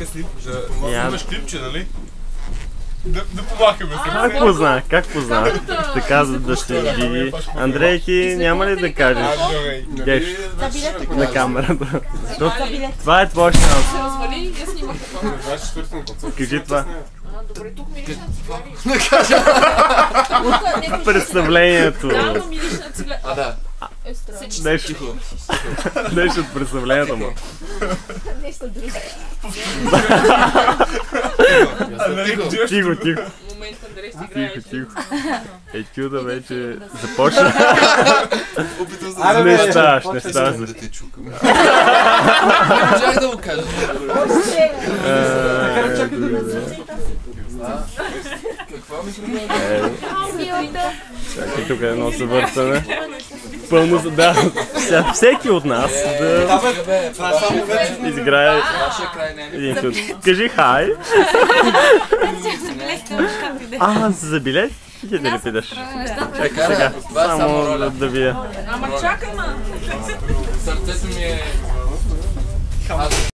късни. Я. Имаш клипче, нали? Да помахаме се. Как познах? Така за да ще види. Андрей, ти няма ли да кажеш нещо на камерата? Това е твой шанс. Се развали и я снимах това. Кажи това. Добре, тук мириш на цигари. Представлението. Да, но мириш на цигари. Да. Нещо от представлението му. Нещо друго. Тихо. В момента Андрей си играе. Тихо. Етюда вече започна. Айде, Не ставаш. Да те чукам. Не можах да го кажа. Какво ми предлага? Чакай, тук е едно завъртане. Пълно за... Да, всеки от нас да изиграе един филм. Кажи хай. За билет? Ти да ли питаш? Чакай сега, само да вия. Ама чакай, ма! Сърцето ми е...